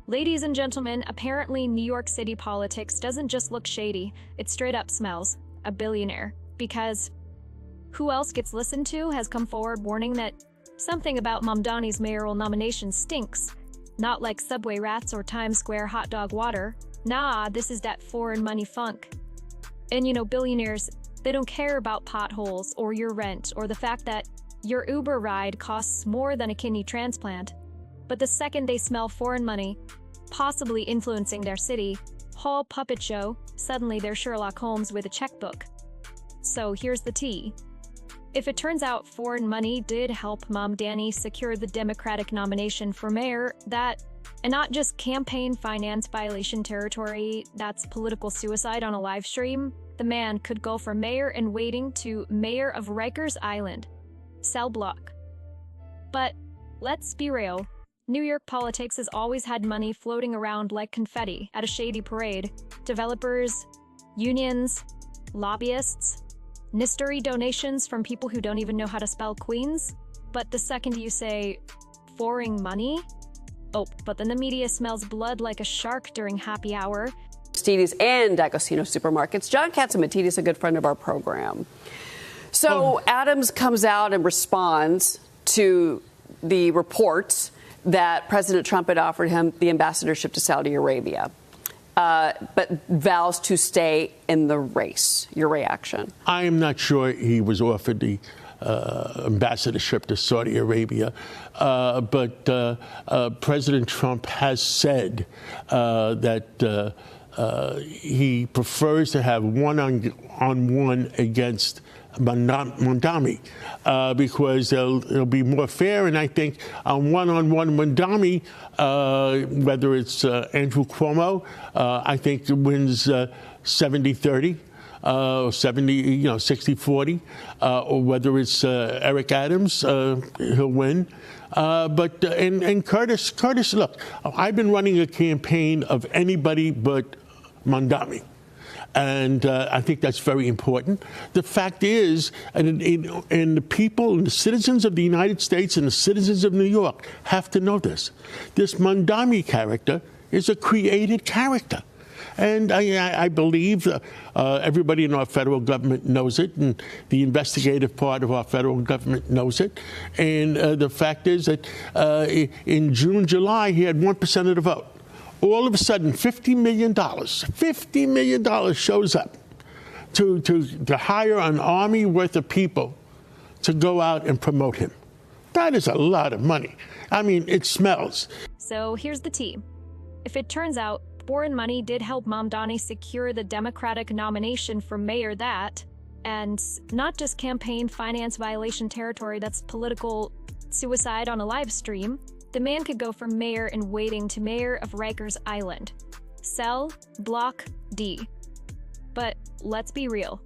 Ladies and gentlemen, apparently New York City politics doesn't just look shady, it straight up smells a billionaire. Because who else gets listened to has come forward warning that something about Mamdani's mayoral nomination stinks. Not like subway rats or Times Square hot dog water. Nah, this is that foreign money funk. And you know, billionaires, they don't care about potholes or your rent or the fact that your Uber ride costs more than a kidney transplant. But the second they smell foreign money, possibly influencing their city, hall puppet show, suddenly they're Sherlock Holmes with a checkbook. So here's the tea. If it turns out foreign money did help Mamdani secure the Democratic nomination for mayor, and not just campaign finance violation territory, that's political suicide on a live stream, the man could go from mayor in waiting to mayor of Rikers Island, cell block. But let's be real. New York politics has always had money floating around like confetti at a shady parade. Developers, unions, lobbyists, mystery donations from people who don't even know how to spell Queens. But the second you say, foreign money? Oh, but then the media smells blood like a shark during happy hour. Matidis and D'Agostino supermarkets. John Katz-Matidis, a good friend of our program. So Adams comes out and responds to the reports that President Trump had offered him the ambassadorship to Saudi Arabia, but vows to stay in the race. Your reaction? I am not sure he was offered the ambassadorship to Saudi Arabia, but President Trump has said that he prefers to have one-on-one against Mamdani because it'll be more fair. And I think on one-on-one Mamdani, whether it's Andrew Cuomo, I think wins 70-30. 60-40, or whether it's Eric Adams, he'll win. But Curtis, look, I've been running a campaign of anybody but Mamdani. And I think that's very important. The fact is, and the people and the citizens of the United States and the citizens of New York have to know this. This Mamdani character is a created character. And I believe everybody in our federal government knows it, and the investigative part of our federal government knows it. And the fact is that in June, July, he had 1% of the vote. All of a sudden, $50 million shows up to hire an army worth of people to go out and promote him. That is a lot of money. I mean, it smells. So here's the tea. If it turns out foreign money did help Mamdani secure the Democratic nomination for mayor, and not just campaign finance violation territory, that's political suicide on a live stream, the man could go from mayor in waiting to mayor of Rikers Island, cell block D. But let's be real.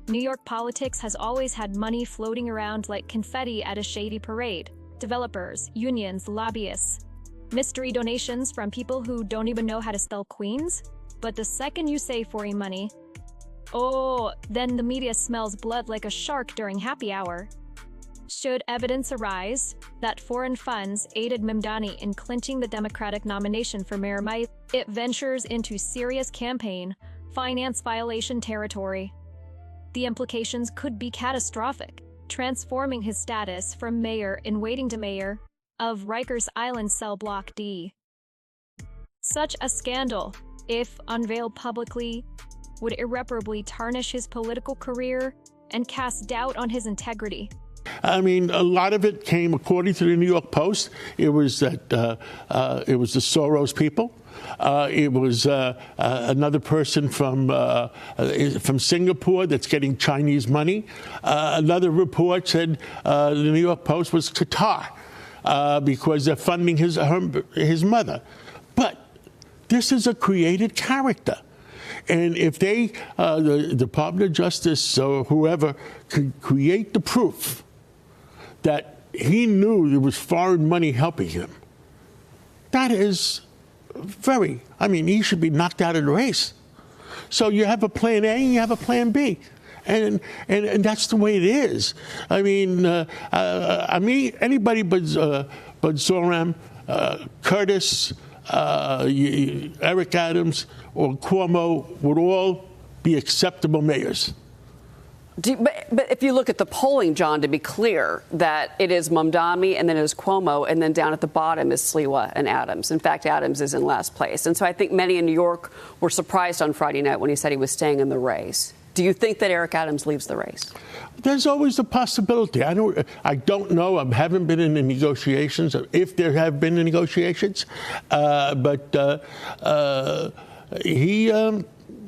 New York politics has always had money floating around like confetti at a shady parade. Developers, unions, lobbyists, mystery donations from people who don't even know how to spell Queens. But the second you say foreign money, then the media smells blood like a shark during happy hour. Should evidence arise that foreign funds aided Mamdani in clinching the Democratic nomination for mayor, it ventures into serious campaign finance violation territory. The implications could be catastrophic, transforming his status from mayor in waiting to mayor of Rikers Island cell block D. Such a scandal, if unveiled publicly, would irreparably tarnish his political career and cast doubt on his integrity. I mean, a lot of it came, according to the New York Post, it was that it was the Soros people. It was another person from Singapore that's getting Chinese money. Another report said the New York Post was Qatar because they're funding his mother. But this is a created character. And if the Department of Justice or whoever could create the proof that he knew there was foreign money helping him, that is he should be knocked out of the race. So you have a plan A and you have a plan B. And that's the way it is. I mean, anybody but Zoram, Curtis, Eric Adams or Cuomo would all be acceptable mayors. But if you look at the polling, John, to be clear, that it is Mamdani and then it is Cuomo, and then down at the bottom is Sliwa and Adams. In fact, Adams is in last place. And so I think many in New York were surprised on Friday night when he said he was staying in the race. Do you think that Eric Adams leaves the race? There's always a possibility. I don't know. I haven't been in the negotiations, if there have been negotiations.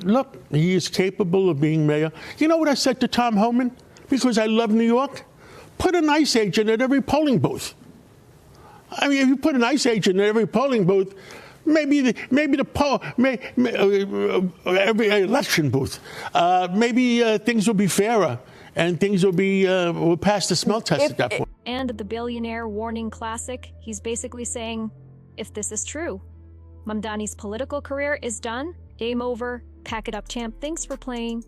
Look, he is capable of being mayor. You know what I said to Tom Homan? Because I love New York? Put an ICE agent at every polling booth. I mean, if you put an ICE agent at every polling booth, maybe every election booth, maybe things will be fairer and things will pass the smell test at that point. And the Billionaire warning classic, he's basically saying, if this is true, Mamdani's political career is done, game over, pack it up, champ, thanks for playing.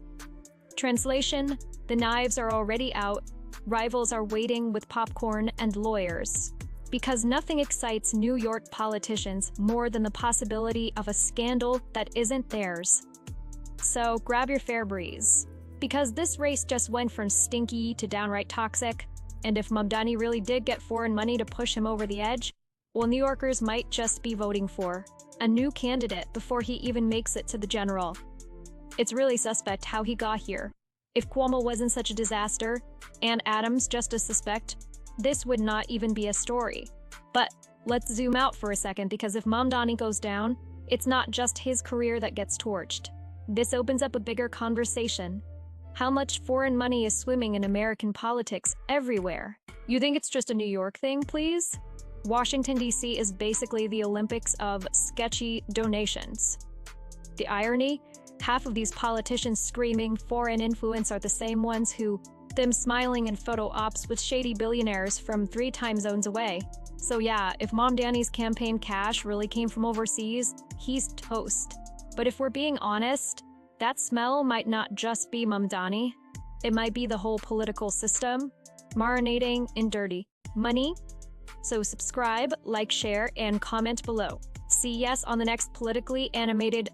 Translation, the knives are already out, rivals are waiting with popcorn and lawyers. Because nothing excites New York politicians more than the possibility of a scandal that isn't theirs. So grab your fair breeze. Because this race just went from stinky to downright toxic, and if Mamdani really did get foreign money to push him over the edge, well, New Yorkers might just be voting for a new candidate before he even makes it to the general. It's really suspect how he got here. If Cuomo wasn't such a disaster, and Adams just a suspect, this would not even be a story. But let's zoom out for a second, because if Mamdani goes down, it's not just his career that gets torched. This opens up a bigger conversation. How much foreign money is swimming in American politics everywhere? You think it's just a New York thing, please? Washington, D.C. is basically the Olympics of sketchy donations. The irony? Half of these politicians screaming foreign influence are the same ones who, them smiling in photo ops with shady billionaires from 3 time zones away. So yeah, if Mamdani's campaign cash really came from overseas, he's toast. But if we're being honest, that smell might not just be Mamdani. It might be the whole political system, marinating in dirty money. So subscribe, like, share, and comment below. See yes on the next politically animated